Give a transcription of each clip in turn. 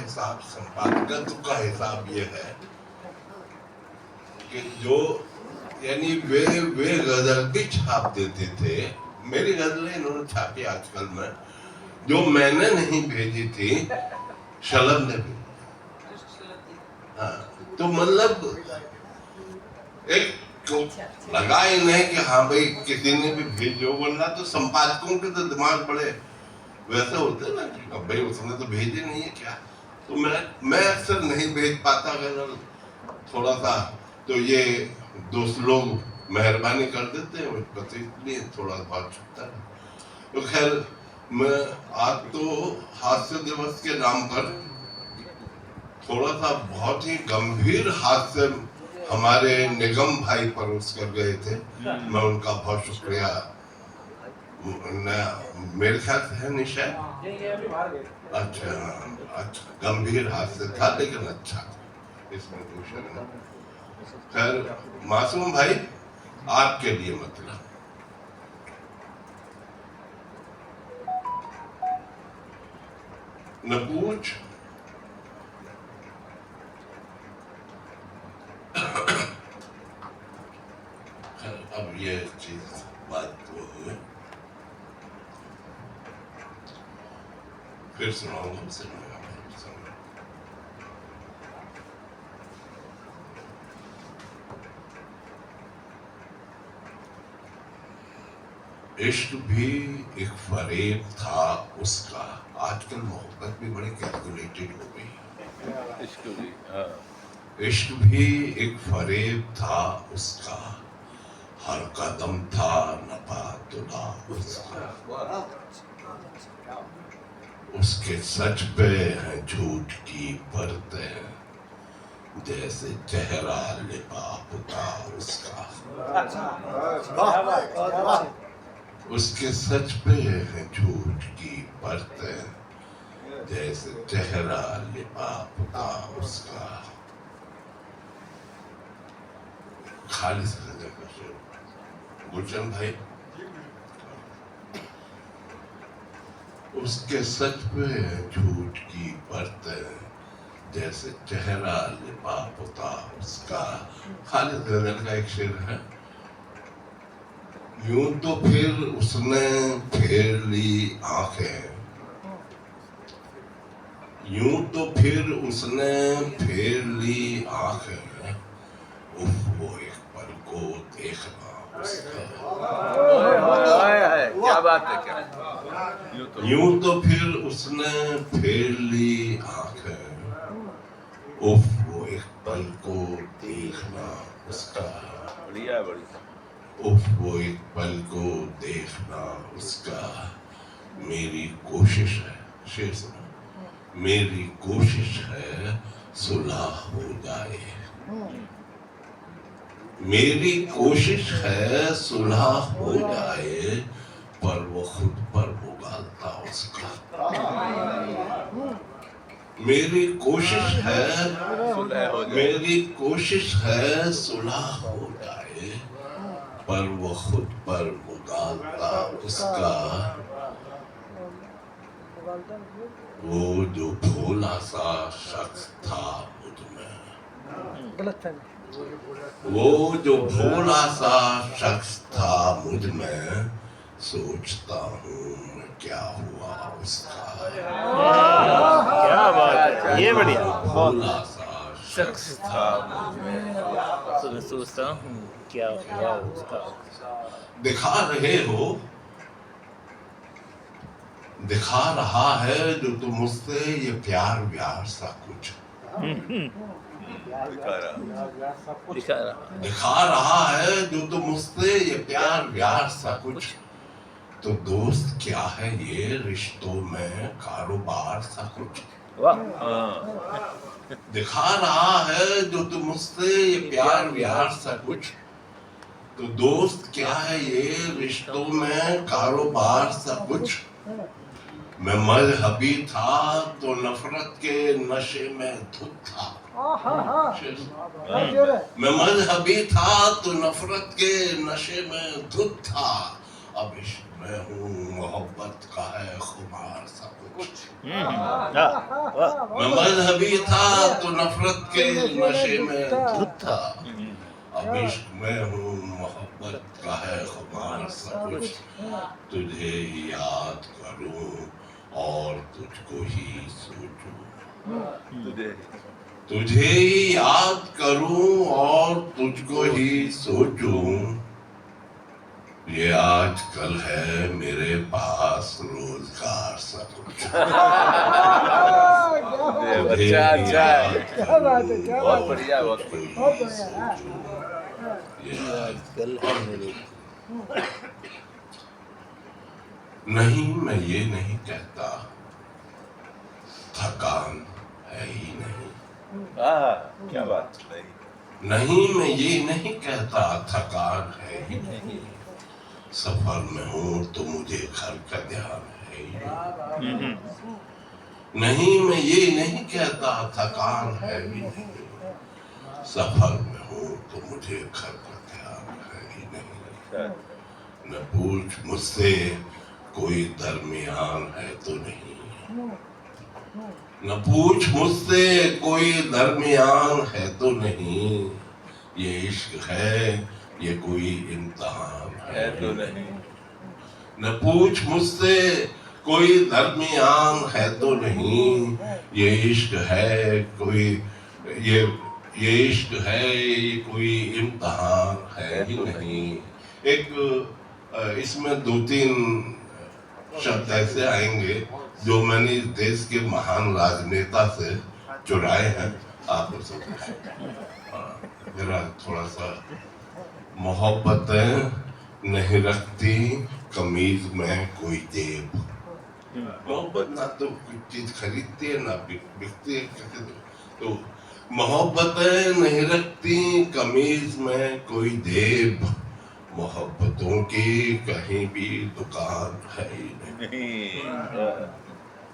حساب سمپادکت کا حساب یہ ہے کہ جو یعنی وہ غزل بھی چھاپ دیتے تھے. میری غزلیں انہوں نے چھاپی آج کل میں, جو میں نے نہیں بھیجی تھی شلم نے بھی. ہاں تو مطلب ایک لگا ہی نہیں کہ ہاں بھائی کسی نے بھی بھیجو, ورنہ تو سمپادکوں کے تو دماغ بڑے ویسے ہوتے نا کہ بھائی اس نے تو بھیجے نہیں ہے کیا. تو میں اکثر نہیں بھیج پاتا غزل تھوڑا سا, تو یہ دوست لوگ مہربانی کر دیتے ہیں, بس اس لیے تھوڑا بہت چھپتا ہے. تو خیر میں آج تو حادثہ دیوس کے نام پر تھوڑا سا بہت ہی گمبھیر حادثے ہمارے نگم بھائی پروس کر گئے تھے. میں ان کا بہت شکریہ, میرے خیال سے ہے نہیں شاید, اچھا گمبھیر حادثہ تھا لیکن اچھا تھا, اس میں کوئی شک نہیں. خیر معصوم بھائی آپ کے لیے مطلب نہ پوچھ اب یہ چیز بات تو ہے, پھر سناؤں گا عشق بھی ایک فریب تھا اس کا. آج کل محبت بھی بڑی کیلکولیٹڈ ہو گئی. عشق بھی ایک فریب تھا اس کا, ہر قدم تھا نپاتلا اس کا. اس کے سچ پہ ہیں جھوٹ کی پرتیں, جیسے چہرہ لباس تھا اس کا. اس کے سچ پہ ہیں جھوٹ کی پرتیں, جیسے چہرہ لباس تھا اس کا. خالص غزل کا شعر گلشن بھائی. اس کے سچ پہ ہیں جھوٹ کی پرتیں, جیسے چہرہ لباس تھا اس کا. خالص غزل کا ایک شعر ہے, یوں تو پھر اس نے پھیر لی آنکھیں, یوں تو پھر اس نے پھیر لی آنکھیں, اف وہ ایک پل کو دیکھنا اس کا. کیا بات ہے, کیا یوں تو پھر اس نے پھیر لی آنکھیں, اف وہ ایک پل کو دیکھنا اس کا. بڑھیا بڑھیا. اف وہ ایک پل کو دیکھنا اس کا. میری کوشش ہے, شعر سنا, میری کوشش ہے صلح ہو جائے, میری کوشش ہے صلح ہو جائے, پر وہ خود پر اگالتا اس کا. میری کوشش ہے, میری کوشش ہے صلح ہو جائے, پر وہ خود پر اگالتا اس کا. وہ جو بھولا سا شخص تھا مجھ میں, وہ جو بھولا سا شخص تھا مجھ میں, سوچتا ہوں میں کیا ہوا اس کا. کیا بات ہے, یہ بڑھیا. بھولا سا شخص تھا مجھ میں, تو میں سوچتا ہوں کیا ہوا اس کا. دکھا رہے ہو, دکھا رہا ہے جو تم مجھ سے یہ پیار ویار سا کچھ. دکھا رہا ہے جو تم مجھ سے یہ پیار ویار سا کچھ, تو دوست کیا ہے یہ رشتوں میں کاروبار سا کچھ. دکھا رہا ہے جو تم مجھ سے یہ پیار ویار سا کچھ, تو دوست کیا ہے یہ رشتوں میں کاروبار سا کچھ. میں مذہبی تھا تو نفرت کے نشے میں دھت تھا. میں مذہبی تھا تو نفرت کے نشے میں دھت تھا, اب عشق میں ہوں محبت کا ہے خمار سا کچھ واہ میں مذہبی تھا تو نفرت کے نشے میں دھت تھا اب عشق میں ہوں محبت کا ہے خمار سا کچھ تجھے ہی یاد کروں اور تجھ کو ہی سوچوں تجھے ہی یاد کروں اور تجھ کو ہی سوچوں یہ آج کل ہے میرے پاس روزگار سا کچھ اچھا اچھا ہے بہت بڑھیا بہت بڑھیا یہ آج کل ہے میرے نہیں میں یہ نہیں کہتا تھکان ہے ہی نہیں ہاں کیا بات ہے نہیں میں یہ نہیں کہتا تھکان ہے ہی نہیں سفر میں ہوں تو مجھے گھر کا دھیان ہے ہی نہیں نہیں میں یہ نہیں کہتا تھکان ہے ہی نہیں سفر میں ہوں تو مجھے گھر کا دھیان ہے ہی نہیں نہ پوچھ مجھ سے کوئی درمیان ہے تو نہیں نہ پوچھ مجھ سے کوئی درمیان ہے تو نہیں یہ عشق ہے یہ کوئی امتحان ہے تو نہیں نہ پوچھ مجھ سے کوئی درمیان ہے تو نہیں یہ عشق ہے کوئی یہ عشق ہے یہ کوئی امتحان ہے ہی نہیں ایک اس میں دو تین شبد ایسے آئیں گے جو میں نے اس دیش کے مہان راجنیتا سے چرائے ہیں آپ اسے ذرا تھوڑا سا محبتیں نہیں رکھتی قمیض میں کوئی جیب محبت نہ تو کچھ چیز خریدتی ہے نہ بکتی ہے تو محبتیں نہیں رکھتی قمیض میں کوئی جیب محبتوں کی کہیں بھی دکان ہے ہی نہیں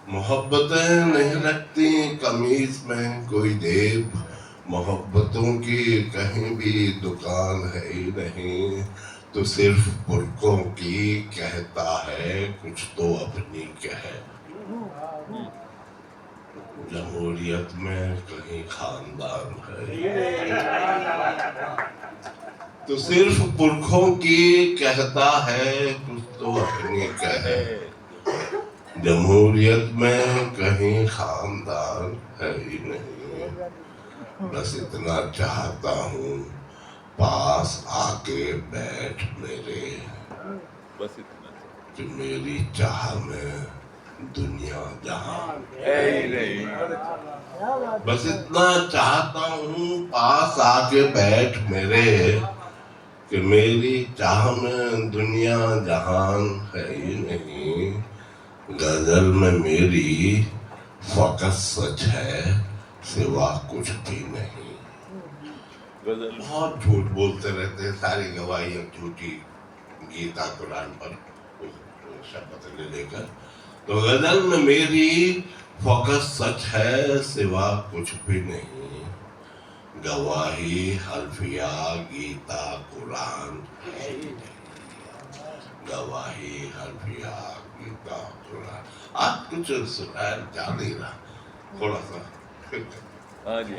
محبتیں نہیں رکھتی قمیض میں کوئی جیب محبتوں کی کہیں بھی دکان ہے ہی نہیں تو صرف برقعوں کی کہتا ہے کچھ تو اپنی کہے جمہوریت میں کہیں خاندان ہے تو صرف پرکھوں کی کہتا ہے کچھ تو اپنی کہے جمہوریت میں کہیں خاندان ہے ہی نہیں بس اتنا چاہتا ہوں پاس آ کے بیٹھ میرے بس اتنا کہ میری چاہ میں دنیا جہان بس اتنا چاہتا ہوں پاس آ کے بیٹھ میرے کہ میری چاہ میں دنیا جہان ہے ہی نہیں غزل میں میری فقط سچ ہے سوا کچھ بھی نہیں بہت جھوٹ بولتے رہتے ہیں ساری گواہیاں جھوٹی گیتا قرآن پر شبت لے کر تو غزل میں میری فقط سچ ہے سوا کچھ بھی نہیں گواہی حلفیہ گیتا قرآن گواہی حلفیہ گیتا قرآن آپ کچھ سنائے جا نہیں رہا تھوڑا سا ہاں جی